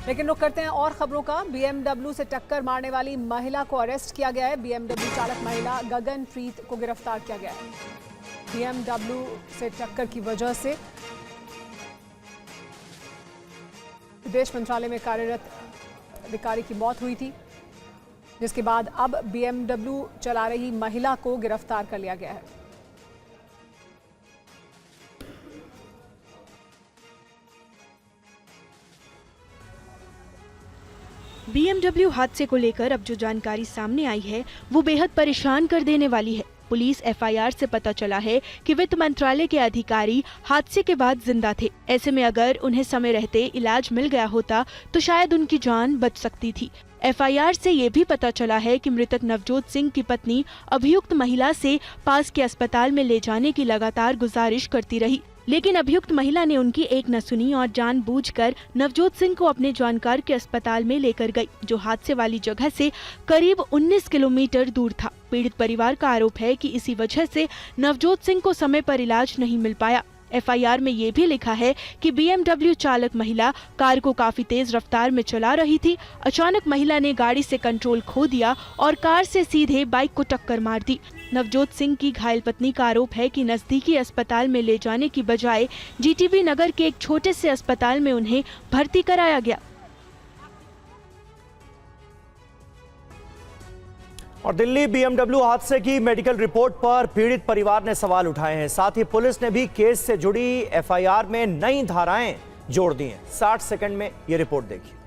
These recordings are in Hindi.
लेकिन रुक करते हैं और खबरों का। बीएमडब्ल्यू से टक्कर मारने वाली महिला को अरेस्ट किया गया है। बीएमडब्ल्यू चालक महिला गगनप्रीत को गिरफ्तार किया गया है। बीएमडब्ल्यू से टक्कर की वजह से विदेश मंत्रालय में कार्यरत अधिकारी की मौत हुई थी, जिसके बाद अब बीएमडब्ल्यू चला रही महिला को गिरफ्तार कर लिया गया है। बीएमडब्ल्यू हादसे को लेकर अब जो जानकारी सामने आई है वो बेहद परेशान कर देने वाली है। पुलिस एफआईआर से पता चला है कि वित्त मंत्रालय के अधिकारी हादसे के बाद जिंदा थे। ऐसे में अगर उन्हें समय रहते इलाज मिल गया होता तो शायद उनकी जान बच सकती थी। एफआईआर से ये भी पता चला है कि मृतक नवजोत सिंह की पत्नी अभियुक्त महिला से पास के अस्पताल में ले जाने की लगातार गुजारिश करती रही, लेकिन अभियुक्त महिला ने उनकी एक न सुनी और जानबूझकर नवजोत सिंह को अपने जानकार के अस्पताल में लेकर गई, जो हादसे वाली जगह से करीब 19 किलोमीटर दूर था। पीड़ित परिवार का आरोप है कि इसी वजह से नवजोत सिंह को समय पर इलाज नहीं मिल पाया। एफआईआर में ये भी लिखा है कि बीएमडब्ल्यू चालक महिला कार को काफी तेज रफ्तार में चला रही थी। अचानक महिला ने गाड़ी से कंट्रोल खो दिया और कार से सीधे बाइक को टक्कर मार दी। नवजोत सिंह की घायल पत्नी का आरोप है कि नजदीकी अस्पताल में ले जाने की बजाय जीटीबी नगर के एक छोटे से अस्पताल में उन्हें भर्ती कराया गया। और दिल्ली बीएमडब्ल्यू हादसे की मेडिकल रिपोर्ट पर पीड़ित परिवार ने सवाल उठाए हैं। साथ ही पुलिस ने भी केस से जुड़ी एफआईआर में नई धाराएं जोड़ दी हैं। 60 सेकंड में ये रिपोर्ट देखिए।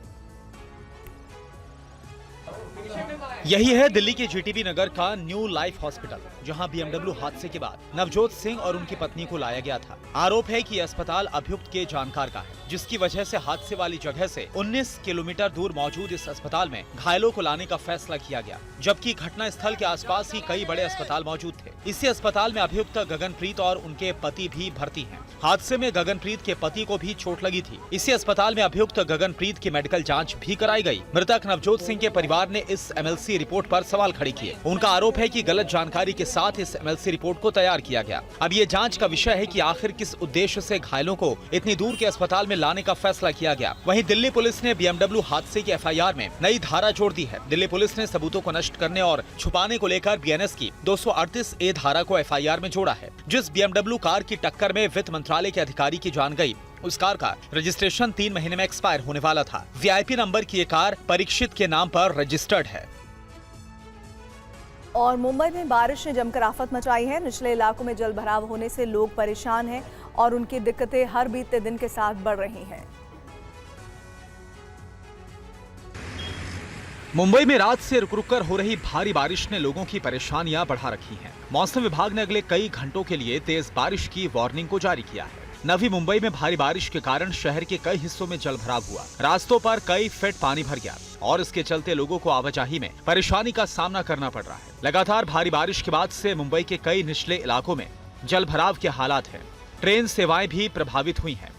यही है दिल्ली के जीटीबी नगर का न्यू लाइफ हॉस्पिटल, जहां बीएमडब्ल्यू हादसे के बाद नवजोत सिंह और उनकी पत्नी को लाया गया था। आरोप है कि अस्पताल अभियुक्त के जानकार का है, जिसकी वजह से हादसे वाली जगह से 19 किलोमीटर दूर मौजूद इस अस्पताल में घायलों को लाने का फैसला किया गया, जबकि घटना स्थल के आसपास ही कई बड़े अस्पताल मौजूद थे। इसी अस्पताल में अभियुक्त गगनप्रीत और उनके पति भी भर्ती हैं। हादसे में गगनप्रीत के पति को भी चोट लगी थी। इसी अस्पताल में अभियुक्त गगनप्रीत की मेडिकल जांच भी कराई गई। मृतक नवजोत सिंह के परिवार ने इस एमएलसी रिपोर्ट पर सवाल खड़े किए। उनका आरोप है कि गलत जानकारी के साथ इस एमएलसी रिपोर्ट को तैयार किया गया। अब ये जांच का विषय है कि आखिर किस उद्देश्य से घायलों को इतनी दूर के अस्पताल में लाने का फैसला किया गया। वहीं दिल्ली पुलिस ने बीएमडब्ल्यू हादसे की एफआईआर में नई धारा जोड़ दी है। दिल्ली पुलिस ने सबूतों को नष्ट करने और छुपाने को लेकर बीएनएस की 238A धारा को एफआईआर में जोड़ा है। जिस बीएमडब्ल्यू कार की टक्कर में वित्त मंत्रालय के अधिकारी की जान गई, उस कार का रजिस्ट्रेशन 3 महीने में एक्सपायर होने वाला था। वीआईपी नंबर की ये कार परीक्षित के नाम पर रजिस्टर्ड है। और मुंबई में बारिश ने जमकर आफत मचाई है। निचले इलाकों में जल भराव होने से लोग परेशान हैं और उनकी दिक्कतें हर बीतते दिन के साथ बढ़ रही हैं। मुंबई में रात से रुक कर हो रही भारी बारिश ने लोगों की परेशानियां बढ़ा रखी हैं। मौसम विभाग ने अगले कई घंटों के लिए तेज बारिश की वार्निंग को जारी किया है। नवी मुंबई में भारी बारिश के कारण शहर के कई हिस्सों में जल भराव हुआ। रास्तों पर कई फीट पानी भर गया और इसके चलते लोगों को आवाजाही में परेशानी का सामना करना पड़ रहा है। लगातार भारी बारिश के बाद से मुंबई के कई निचले इलाकों में जल भराव के हालात हैं। ट्रेन सेवाएं भी प्रभावित हुई हैं।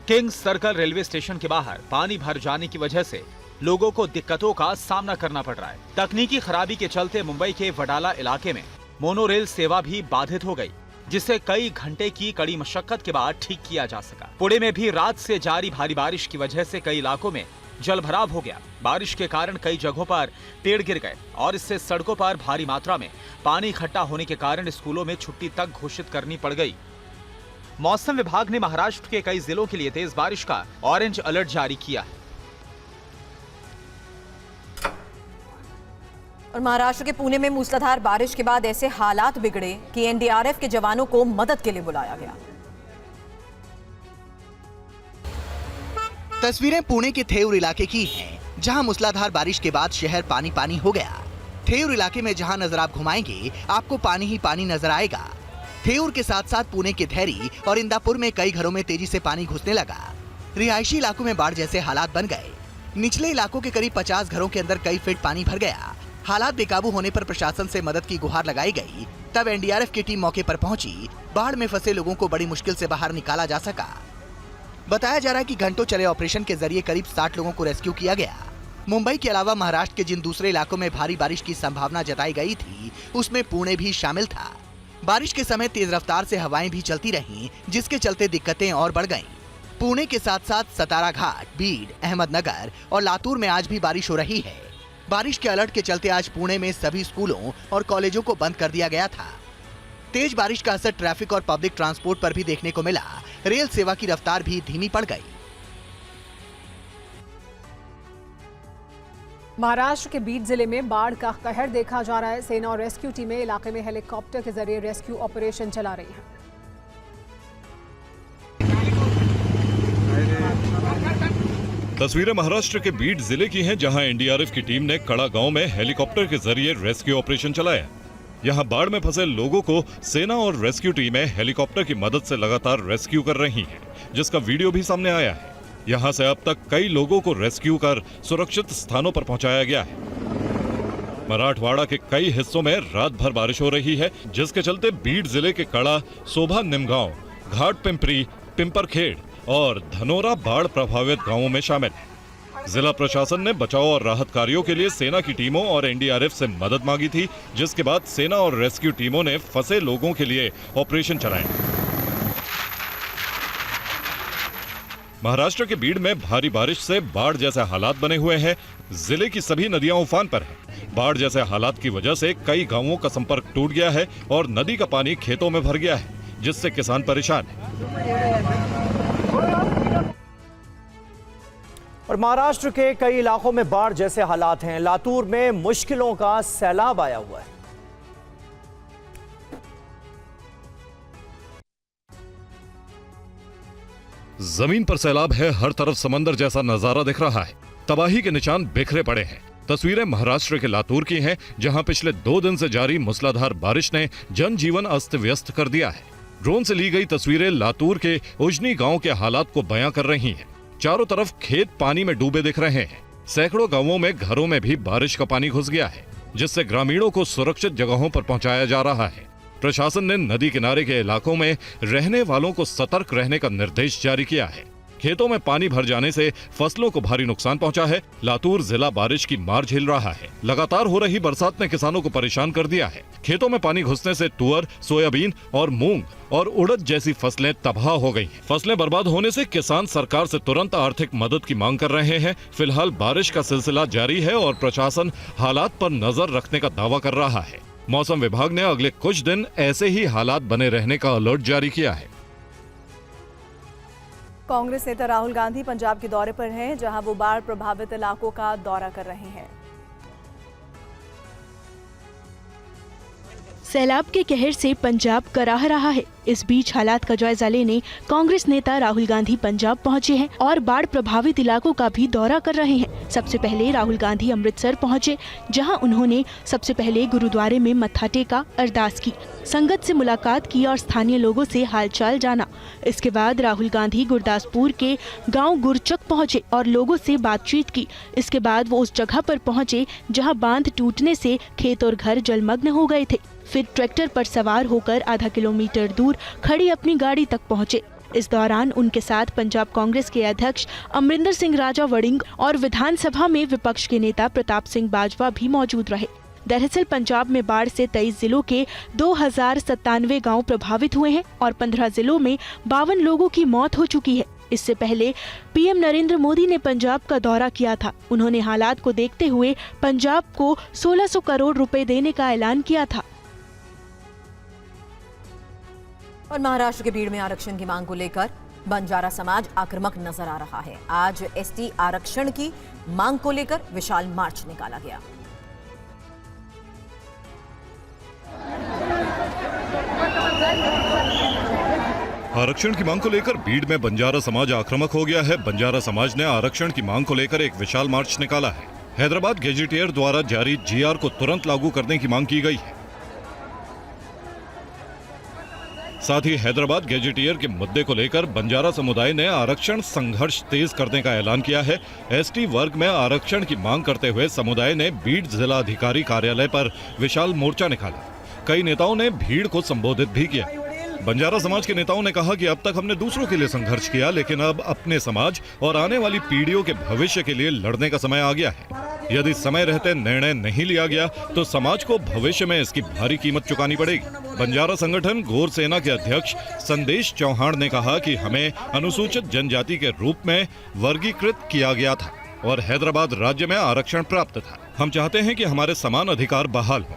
किंग्स सर्कल रेलवे स्टेशन के बाहर पानी भर जाने की वजह से लोगों को दिक्कतों का सामना करना पड़ रहा है। तकनीकी खराबी के चलते मुंबई के वडाला इलाके में मोनोरेल सेवा भी बाधित हो गई, जिसे कई घंटे की कड़ी मशक्कत के बाद ठीक किया जा सका। पुणे में भी रात से जारी भारी बारिश की वजह से कई इलाकों में जल भराव हो गया। बारिश के कारण कई जगहों पर पेड़ गिर गए और इससे सड़कों पर भारी मात्रा में पानी इकट्ठा होने के कारण स्कूलों में छुट्टी तक घोषित करनी पड़ गई। मौसम विभाग ने महाराष्ट्र के कई जिलों के लिए तेज बारिश का ऑरेंज अलर्ट जारी किया है। और महाराष्ट्र के पुणे में मूसलाधार बारिश के बाद ऐसे हालात बिगड़े कि एनडीआरएफ के जवानों को मदद के लिए बुलाया गया। तस्वीरें पुणे के थेऊर इलाके की हैं, जहां मूसलाधार बारिश के बाद शहर पानी पानी हो गया। थेऊर इलाके में जहां नजर आप घुमाएंगे आपको पानी ही पानी नजर आएगा। थेऊर के साथ साथ पुणे के धैरी और इंदापुर में कई घरों में तेजी से पानी घुसने लगा। रिहायशी इलाकों में बाढ़ जैसे हालात बन गए। निचले इलाकों के करीब 50 घरों के अंदर कई फीट पानी भर गया। हालात बेकाबू होने पर प्रशासन से मदद की गुहार लगाई गई। तब एनडीआरएफ की टीम मौके पर पहुंची। बाढ़ में फंसे लोगों को बड़ी मुश्किल से बाहर निकाला जा सका। बताया जा रहा है कि घंटों चले ऑपरेशन के जरिए करीब 60 लोगों को रेस्क्यू किया गया। मुंबई के अलावा महाराष्ट्र के जिन दूसरे इलाकों में भारी बारिश की संभावना जताई गई थी, उसमें पुणे भी शामिल था। बारिश के समय तेज रफ्तार से हवाएं भी चलती रहीं, जिसके चलते दिक्कतें और बढ़ गईं। पुणे के साथ साथ सतारा घाट, बीड, अहमदनगर और लातूर में आज भी बारिश हो रही है। बारिश के अलर्ट के चलते आज पुणे में सभी स्कूलों और कॉलेजों को बंद कर दिया गया था। तेज बारिश का असर ट्रैफिक और पब्लिक ट्रांसपोर्ट पर भी देखने को मिला। रेल सेवा की रफ्तार भी धीमी पड़ गई। महाराष्ट्र के बीड जिले में बाढ़ का कहर देखा जा रहा है। सेना और रेस्क्यू टीमें इलाके में हेलीकॉप्टर के जरिए रेस्क्यू ऑपरेशन चला रही हैं। तस्वीरें महाराष्ट्र के बीड जिले की हैं, जहां एनडीआरएफ की टीम ने कड़ा गांव में हेलीकॉप्टर के जरिए रेस्क्यू ऑपरेशन चलाया। यहां बाढ़ में फंसे लोगों को सेना और रेस्क्यू टीमें हेलीकॉप्टर की मदद से लगातार रेस्क्यू कर रही हैं, जिसका वीडियो भी सामने आया है। यहां से अब तक कई लोगों को रेस्क्यू कर सुरक्षित स्थानों पर पहुंचाया गया है। मराठवाड़ा के कई हिस्सों में रात भर बारिश हो रही है, जिसके चलते बीड जिले के कड़ा, सोभा निमगांव, घाट पिंपरी, पिंपरखेड़ और धनोरा बाढ़ प्रभावित गांवों में शामिल है। जिला प्रशासन ने बचाव और राहत कार्यों के लिए सेना की टीमों और एनडीआरएफ से मदद मांगी थी, जिसके बाद सेना और रेस्क्यू टीमों ने फंसे लोगों के लिए ऑपरेशन चलाए। महाराष्ट्र के बीड में भारी बारिश से बाढ़ जैसे हालात बने हुए हैं। जिले की सभी नदियां उफान पर हैं। बाढ़ जैसे हालात की वजह से कई गांवों का संपर्क टूट गया है और नदी का पानी खेतों में भर गया है, जिससे किसान परेशान है। और महाराष्ट्र के कई इलाकों में बाढ़ जैसे हालात हैं। लातूर में मुश्किलों का सैलाब आया हुआ है। जमीन पर सैलाब है, हर तरफ समंदर जैसा नजारा दिख रहा है। तबाही के निशान बिखरे पड़े हैं। तस्वीरें महाराष्ट्र के लातूर की हैं, जहां पिछले 2 दिन से जारी मूसलाधार बारिश ने जनजीवन अस्त व्यस्त कर दिया है। ड्रोन से ली गई तस्वीरें लातूर के उजनी गांव के हालात को बयां कर रही हैं। चारों तरफ खेत पानी में डूबे दिख रहे हैं। सैकड़ों गांवों में घरों में भी बारिश का पानी घुस गया है, जिससे ग्रामीणों को सुरक्षित जगहों पर पहुंचाया जा रहा है। प्रशासन ने नदी किनारे के इलाकों में रहने वालों को सतर्क रहने का निर्देश जारी किया है। खेतों में पानी भर जाने से फसलों को भारी नुकसान पहुंचा है। लातूर जिला बारिश की मार झेल रहा है। लगातार हो रही बरसात ने किसानों को परेशान कर दिया है। खेतों में पानी घुसने से तुअर, सोयाबीन और मूंग और उड़द जैसी फसलें तबाह हो गई हैं। फसलें बर्बाद होने से किसान सरकार से तुरंत आर्थिक मदद की मांग कर रहे हैं। फिलहाल बारिश का सिलसिला जारी है और प्रशासन हालात पर नजर रखने का दावा कर रहा है। मौसम विभाग ने अगले कुछ दिन ऐसे ही हालात बने रहने का अलर्ट जारी किया है। कांग्रेस नेता राहुल गांधी पंजाब के दौरे पर हैं, जहां वो बाढ़ प्रभावित इलाकों का दौरा कर रहे हैं। सैलाब के कहर से पंजाब कराह रहा है। इस बीच हालात का जायजा लेने कांग्रेस नेता राहुल गांधी पंजाब पहुंचे हैं और बाढ़ प्रभावित इलाकों का भी दौरा कर रहे हैं। सबसे पहले राहुल गांधी अमृतसर पहुंचे, जहां उन्होंने सबसे पहले गुरुद्वारे में मत्था टेका, अरदास की, संगत से मुलाकात की और स्थानीय लोगों से हालचाल जाना। इसके बाद राहुल गांधी गुरदासपुर के गाँव गुरचक पहुँचे और लोगों से बातचीत की। इसके बाद वो उस जगह पर पहुँचे जहाँ बांध टूटने से खेत और घर जलमग्न हो गए थे। फिर ट्रैक्टर पर सवार होकर आधा किलोमीटर दूर खड़ी अपनी गाड़ी तक पहुंचे। इस दौरान उनके साथ पंजाब कांग्रेस के अध्यक्ष अमरिंदर सिंह राजा वड़िंग और विधानसभा में विपक्ष के नेता प्रताप सिंह बाजवा भी मौजूद रहे। दरअसल पंजाब में बाढ़ से 23 जिलों के 2097 गांव प्रभावित हुए हैं और 15 जिलों में 52 लोगों की मौत हो चुकी है। इससे पहले पीएम नरेंद्र मोदी ने पंजाब का दौरा किया था। उन्होंने हालात को देखते हुए पंजाब को 1600 करोड़ रुपए देने का ऐलान किया था। और महाराष्ट्र के भीड़ में आरक्षण की मांग को लेकर बंजारा समाज आक्रामक नजर आ रहा है। आज एसटी आरक्षण की मांग को लेकर विशाल मार्च निकाला गया। आरक्षण की मांग को लेकर भीड़ में बंजारा समाज आक्रामक हो गया है। बंजारा समाज ने आरक्षण की मांग को लेकर एक विशाल मार्च निकाला है। हैदराबाद गेजेटियर द्वारा जारी जीआर को तुरंत लागू करने की मांग की गई है। साथ ही हैदराबाद गेजेटियर के मुद्दे को लेकर बंजारा समुदाय ने आरक्षण संघर्ष तेज करने का ऐलान किया है। एसटी वर्ग में आरक्षण की मांग करते हुए समुदाय ने बीड जिलाधिकारी कार्यालय पर विशाल मोर्चा निकाला। कई नेताओं ने भीड़ को संबोधित भी किया। बंजारा समाज के नेताओं ने कहा कि अब तक हमने दूसरों के लिए संघर्ष किया, लेकिन अब अपने समाज और आने वाली पीढ़ियों के भविष्य के लिए लड़ने का समय आ गया है। यदि समय रहते निर्णय नहीं लिया गया तो समाज को भविष्य में इसकी भारी कीमत चुकानी पड़ेगी। बंजारा संगठन गौर सेना के अध्यक्ष संदेश चौहान ने कहा कि हमें अनुसूचित जनजाति के रूप में वर्गीकृत किया गया था और हैदराबाद राज्य में आरक्षण प्राप्त था। हम चाहते हैं कि हमारे समान अधिकार बहाल हों।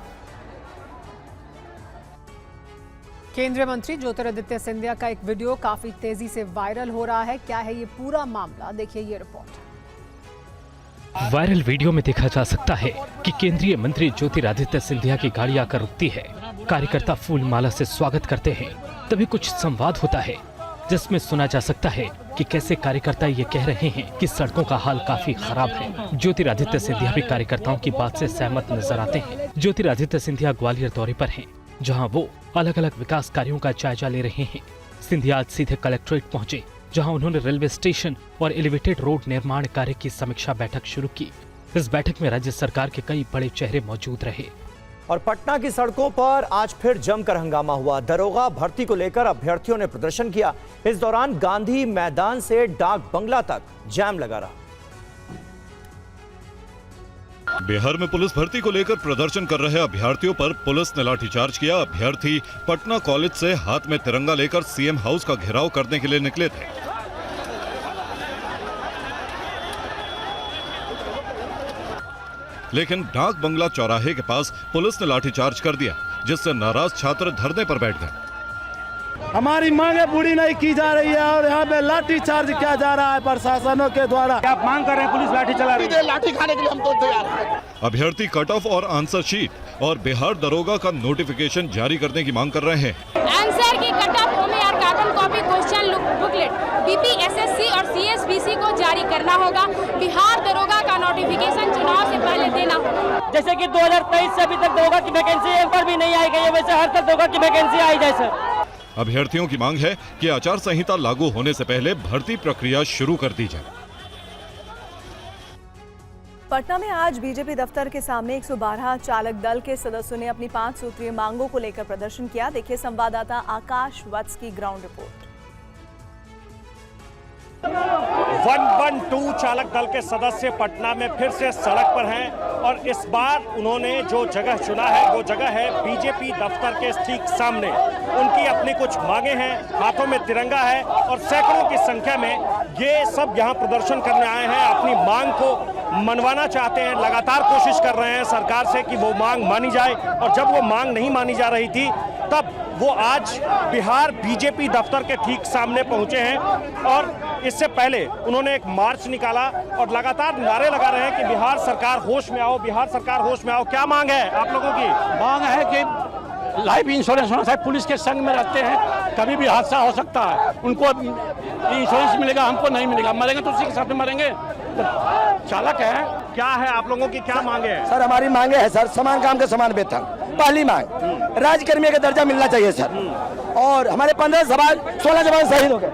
केंद्रीय मंत्री ज्योतिरादित्य सिंधिया का एक वीडियो काफी तेजी से वायरल हो रहा है। क्या है ये पूरा मामला, देखिए ये रिपोर्ट। वायरल वीडियो में देखा जा सकता है कि केंद्रीय मंत्री ज्योतिरादित्य सिंधिया की गाड़ी आकर रुकती है। कार्यकर्ता फूल माला से स्वागत करते हैं। तभी कुछ संवाद होता है जिसमें सुना जा सकता है कि कैसे कार्यकर्ता ये कह रहे हैं कि सड़कों का हाल काफी खराब है। ज्योतिरादित्य सिंधिया भी कार्यकर्ताओं की बात से सहमत नजर आते हैं। ज्योतिरादित्य सिंधिया ग्वालियर दौरे पर हैं, जहां वो अलग अलग विकास कार्यों का जायजा ले रहे हैं। सिंधिया आज सीधे कलेक्ट्रेट पहुंचे, जहां उन्होंने रेलवे स्टेशन और एलिवेटेड रोड निर्माण कार्य की समीक्षा बैठक शुरू की। इस बैठक में राज्य सरकार के कई बड़े चेहरे मौजूद रहे। और पटना की सड़कों पर आज फिर जमकर हंगामा हुआ। दरोगा भर्ती को लेकर अभ्यर्थियों ने प्रदर्शन किया। इस दौरान गांधी मैदान से डाक बंगला तक जाम लगा रहा। बिहार में पुलिस भर्ती को लेकर प्रदर्शन कर रहे अभ्यर्थियों पर पुलिस ने लाठीचार्ज किया। अभ्यर्थी पटना कॉलेज से हाथ में तिरंगा लेकर सीएम हाउस का घेराव करने के लिए निकले थे। लेकिन डाक बंगला चौराहे के पास पुलिस ने लाठीचार्ज कर दिया, जिससे नाराज छात्र धरने पर बैठ गए। हमारी मांगे पूरी नहीं की जा रही है और यहाँ पे लाठी चार्ज किया जा रहा है प्रशासनों के द्वारा। क्या मांग कर रहे हैं? पुलिस लाठी चला रही है। लाठी खाने के लिए हम तो तैयार हैं। अभ्यर्थी कट ऑफ और आंसर शीट और बिहार दरोगा का नोटिफिकेशन जारी करने की मांग कर रहे हैं। आंसर की कट ऑफ हमें और carbon copy question booklet BPSSC और सीएसबीसी को जारी करना होगा। बिहार दरोगा का नोटिफिकेशन चुनाव से पहले देना होगा। जैसे कि 2023 से अभी तक दरोगा की वैकेंसी एक बार भी नहीं आई गई है, वैसे हर तक दरोगा की वैकेंसी आई जाए सर। अभ्यर्थियों की मांग है कि आचार संहिता लागू होने से पहले भर्ती प्रक्रिया शुरू कर दी जाए। पटना में आज बीजेपी दफ्तर के सामने 112 चालक दल के सदस्यों ने अपनी 5 सूत्रीय मांगों को लेकर प्रदर्शन किया। देखिए संवाददाता आकाश वत्स की ग्राउंड रिपोर्ट। 112 चालक दल के सदस्य पटना में फिर से सड़क पर हैं और इस बार उन्होंने जो जगह चुना है वो जगह है बीजेपी दफ्तर के ठीक सामने। उनकी अपनी कुछ मांगे हैं, हाथों में तिरंगा है और सैकड़ों की संख्या में ये सब यहाँ प्रदर्शन करने आए हैं। अपनी मांग को मनवाना चाहते हैं, लगातार कोशिश कर रहे हैं सरकार से कि वो मांग मानी जाए। और जब वो मांग नहीं मानी जा रही थी तब वो आज बिहार बीजेपी दफ्तर के ठीक सामने पहुंचे हैं और इससे पहले उन्होंने एक मार्च निकाला और लगातार नारे लगा रहे हैं कि बिहार सरकार होश में आओ, बिहार सरकार होश में आओ। क्या मांग है आप लोगों की? मांग है कि लाइफ इंश्योरेंस होना चाहिए। पुलिस के संग में रहते हैं, कभी भी हादसा हो सकता है, उनको इंश्योरेंस मिलेगा, हमको नहीं मिलेगा। मरेंगे तो उसी के साथ में मरेंगे। तो चालक है। क्या है आप लोगों की क्या मांगे है? सर हमारी मांगे है सर, समान काम के समान वेतन, पहली मांग। राज्यकर्मी का दर्जा मिलना चाहिए सर। और हमारे 16 जवान शहीद हो गए,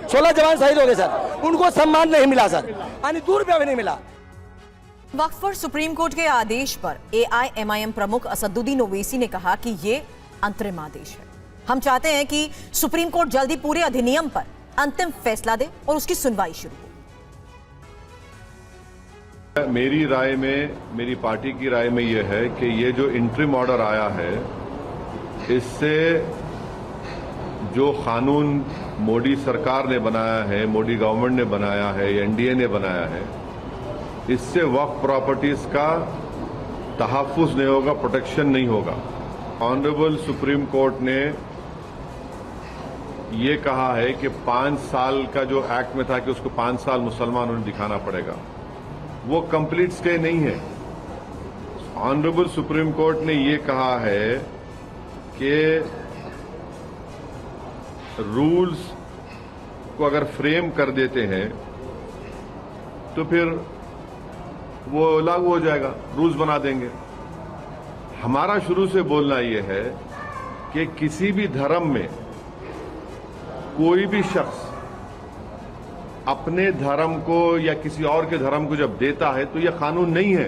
16 जवान शहीद हो गए सर, उनको सम्मान नहीं मिला सर, यानी ₹2 भी नहीं मिला। वक्फ पर सुप्रीम कोर्ट के आदेश पर एआईएमआईएम प्रमुख असदुद्दीन ओवैसी ने कहा कि ये अंतरिम आदेश है। हम चाहते हैं कि सुप्रीम कोर्ट जल्दी पूरे अधिनियम पर अंतिम फैसला दे और उसकी सुनवाई शुरू हो। मेरी राय में, मेरी पार्टी की राय में यह है कि ये जो इंटरिम ऑर्डर आया है, इससे जो कानून मोदी सरकार ने बनाया है, मोदी गवर्नमेंट ने बनाया है, एनडीए ने बनाया है, इससे वक्फ प्रॉपर्टीज का तहफ्फुज नहीं होगा, प्रोटेक्शन नहीं होगा। ऑनरेबल सुप्रीम कोर्ट ने ये कहा है कि 5 साल का जो एक्ट में था कि उसको 5 साल मुसलमानों ने दिखाना पड़ेगा, वो कंप्लीट स्टे नहीं है। ऑनरेबल सुप्रीम कोर्ट ने ये कहा है कि रूल्स को अगर फ्रेम कर देते हैं तो फिर वो लागू हो जाएगा, रूल्स बना देंगे। हमारा शुरू से बोलना यह है कि किसी भी धर्म में कोई भी शख्स अपने धर्म को या किसी और के धर्म को जब देता है तो यह कानून नहीं है।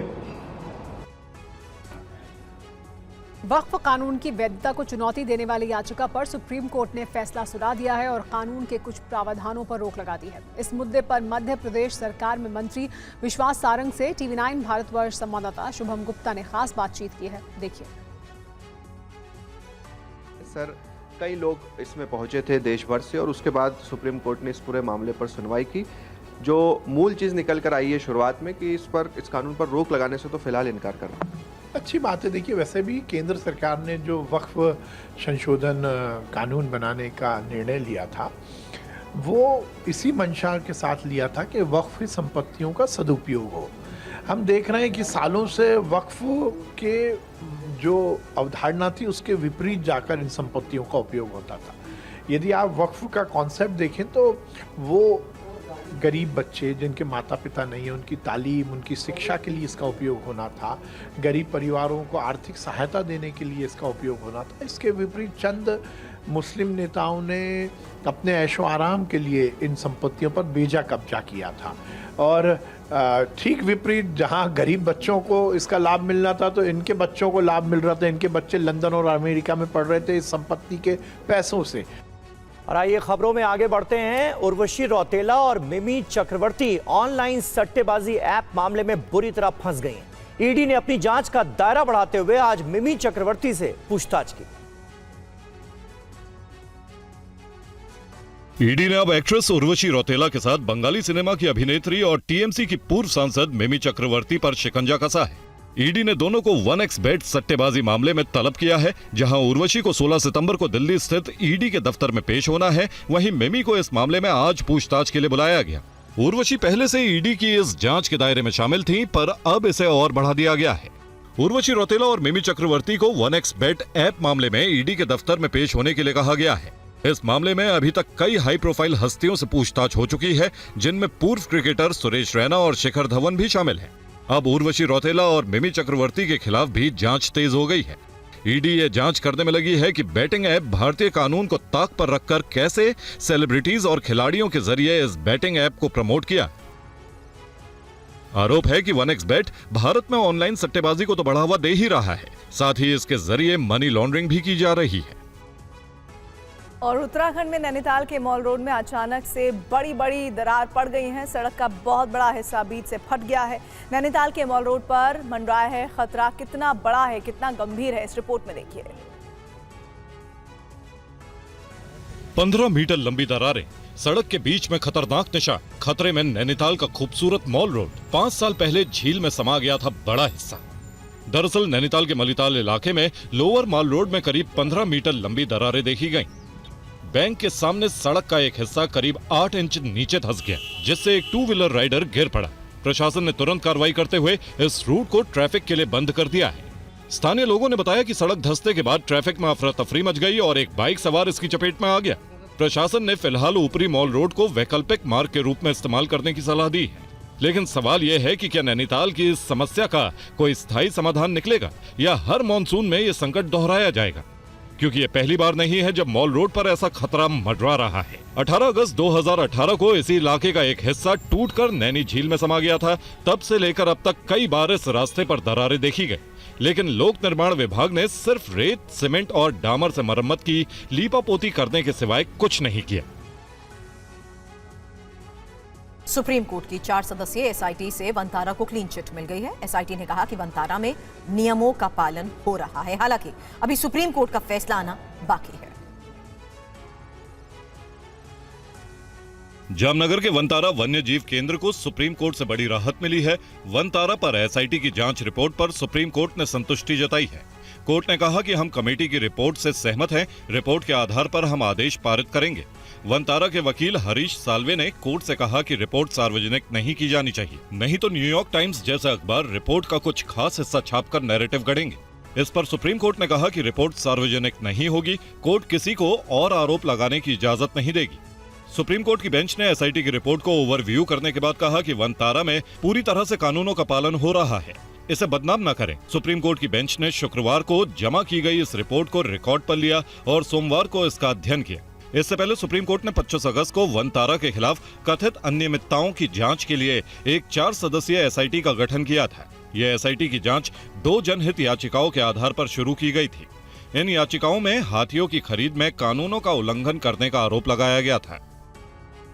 वक्फ कानून की वैधता को चुनौती देने वाली याचिका पर सुप्रीम कोर्ट ने फैसला सुना दिया है और कानून के कुछ प्रावधानों पर रोक लगा दी है। इस मुद्दे पर मध्य प्रदेश सरकार में मंत्री विश्वास सारंग से TV9 भारतवर्ष संवाददाता शुभम गुप्ता ने खास बातचीत की है। देखिए। सर, कई लोग इसमें पहुंचे थे देश भर से और उसके बाद सुप्रीम कोर्ट ने इस पूरे मामले पर सुनवाई की। जो मूल चीज़ निकल कर आई है शुरुआत में कि इस कानून पर रोक लगाने से तो फिलहाल इनकार कर रहा है। अच्छी बात है। देखिए, वैसे भी केंद्र सरकार ने जो वक्फ संशोधन कानून बनाने का निर्णय लिया था वो इसी मंशा के साथ लिया था कि वक्फ संपत्तियों का सदुपयोग हो। हम देख रहे हैं कि सालों से वक्फ के जो अवधारणा थी उसके विपरीत जाकर इन संपत्तियों का उपयोग होता था। यदि आप वक्फ का कॉन्सेप्ट देखें तो वो गरीब बच्चे जिनके माता पिता नहीं है उनकी तालीम, उनकी शिक्षा के लिए इसका उपयोग होना था। गरीब परिवारों को आर्थिक सहायता देने के लिए इसका उपयोग होना था। इसके विपरीत चंद मुस्लिम नेताओं ने अपने ऐशो आराम के लिए इन संपत्तियों पर बेजा कब्जा किया था और ठीक विपरीत जहां गरीब बच्चों को इसका लाभ मिलना था तो इनके बच्चों को लाभ मिल रहा था। इनके बच्चे लंदन और अमेरिका में पढ़ रहे थे इस संपत्ति के पैसों से। और आइए खबरों में आगे बढ़ते हैं। उर्वशी रौतेला और मिमी चक्रवर्ती ऑनलाइन सट्टेबाजी ऐप मामले में बुरी तरह फंस गई हैं। ईडी ने अपनी जांच का दायरा बढ़ाते हुए आज मिमी चक्रवर्ती से पूछताछ की। ईडी ने अब एक्ट्रेस उर्वशी रौतेला के साथ बंगाली सिनेमा की अभिनेत्री और टीएमसी की पूर्व सांसद मिमी चक्रवर्ती पर शिकंजा कसा है। ईडी ने दोनों को 1xBet सट्टेबाजी मामले में तलब किया है। जहां उर्वशी को 16 सितंबर को दिल्ली स्थित ईडी के दफ्तर में पेश होना है, वहीं मिमी को इस मामले में आज पूछताछ के लिए बुलाया गया। उर्वशी पहले से ईडी की इस जांच के दायरे में शामिल थी, पर अब इसे और बढ़ा दिया गया है। उर्वशी रौतेला और मिमी चक्रवर्ती को 1xBet ऐप मामले में ईडी के दफ्तर में पेश होने के लिए कहा गया है। इस मामले में अभी तक कई हाई प्रोफाइल हस्तियों से पूछताछ हो चुकी है, जिनमें पूर्व क्रिकेटर सुरेश रैना और शिखर धवन भी शामिल हैं। अब उर्वशी रौतेला और मिमी चक्रवर्ती के खिलाफ भी जांच तेज हो गई है। ईडी ये जांच करने में लगी है कि बैटिंग ऐप भारतीय कानून को ताक पर रखकर कैसे सेलिब्रिटीज और खिलाड़ियों के जरिए इस बैटिंग ऐप को प्रमोट किया। आरोप है कि 1xBet भारत में ऑनलाइन सट्टेबाजी को तो बढ़ावा दे ही रहा है, साथ ही इसके जरिए मनी लॉन्ड्रिंग भी की जा रही है। और उत्तराखंड में नैनीताल के मॉल रोड में अचानक से बड़ी दरार पड़ गई है। सड़क का बहुत बड़ा हिस्सा बीच से फट गया है। नैनीताल के मॉल रोड पर मंडराया है खतरा। कितना बड़ा है, कितना गंभीर है, इस रिपोर्ट में देखिए। 15 मीटर लंबी दरारें, सड़क के बीच में खतरनाक निशान। खतरे में नैनीताल का खूबसूरत मॉल रोड। 5 साल पहले झील में समा गया था बड़ा हिस्सा। दरअसल नैनीताल के मलिताल इलाके में लोअर मॉल रोड में करीब 15 मीटर लंबी दरारें देखी गईं। बैंक के सामने सड़क का एक हिस्सा करीब 8 इंच नीचे धंस गया, जिससे एक 2 व्हीलर राइडर गिर पड़ा। प्रशासन ने तुरंत कार्रवाई करते हुए इस रूट को ट्रैफिक के लिए बंद कर दिया है। स्थानीय लोगों ने बताया कि सड़क धंसने के बाद ट्रैफिक में अफरा तफरी मच गई और एक बाइक सवार इसकी चपेट में आ गया। प्रशासन ने फिलहाल ऊपरी मॉल रोड को वैकल्पिक मार्ग के रूप में इस्तेमाल करने की सलाह दी है। लेकिन सवाल यह है कि क्या नैनीताल की इस समस्या का कोई स्थायी समाधान निकलेगा या हर मानसून में ये संकट दोहराया जाएगा, क्योंकि ये पहली बार नहीं है जब मॉल रोड पर ऐसा खतरा मंडरा रहा है। 18 अगस्त 2018 को इसी इलाके का एक हिस्सा टूटकर नैनी झील में समा गया था। तब से लेकर अब तक कई बार इस रास्ते पर दरारें देखी गई, लेकिन लोक निर्माण विभाग ने सिर्फ रेत, सीमेंट और डामर से मरम्मत की, लीपापोती करने के सिवाय कुछ नहीं किया। सुप्रीम कोर्ट की 4 सदस्यीय एसआईटी से वनतारा को क्लीन चिट मिल गई है। एसआईटी ने कहा कि वनतारा में नियमों का पालन हो रहा है। हालांकि अभी सुप्रीम कोर्ट का फैसला आना बाकी है। जामनगर के वनतारा वन्य जीव केंद्र को सुप्रीम कोर्ट से बड़ी राहत मिली है। वनतारा पर एसआईटी की जांच रिपोर्ट पर सुप्रीम कोर्ट ने संतुष्टि जताई है। कोर्ट ने कहा कि हम कमेटी की रिपोर्ट से सहमत हैं। रिपोर्ट के आधार पर हम आदेश पारित करेंगे। वनतारा के वकील हरीश साल्वे ने कोर्ट से कहा कि रिपोर्ट सार्वजनिक नहीं की जानी चाहिए, नहीं तो न्यूयॉर्क टाइम्स जैसा अखबार रिपोर्ट का कुछ खास हिस्सा छापकर नैरेटिव गढ़ेंगे। इस पर सुप्रीम कोर्ट ने कहा कि रिपोर्ट सार्वजनिक नहीं होगी। कोर्ट किसी को और आरोप लगाने की इजाजत नहीं देगी। सुप्रीम कोर्ट की बेंच ने एसआईटी की रिपोर्ट को ओवरव्यू करने के बाद कहा कि वनतारा में पूरी तरह से कानूनों का पालन हो रहा है, इसे बदनाम न करें। सुप्रीम कोर्ट की बेंच ने शुक्रवार को जमा की गई इस रिपोर्ट को रिकॉर्ड पर लिया और सोमवार को इसका अध्ययन किया। इससे पहले सुप्रीम कोर्ट ने 25 अगस्त को वनतारा के खिलाफ कथित अनियमितताओं की जांच के लिए एक 4 सदस्यीय एसआईटी का गठन किया था। यह एसआईटी की जांच 2 जनहित याचिकाओं के आधार पर शुरू की गई थी। इन याचिकाओं में हाथियों की खरीद में कानूनों का उल्लंघन करने का आरोप लगाया गया था।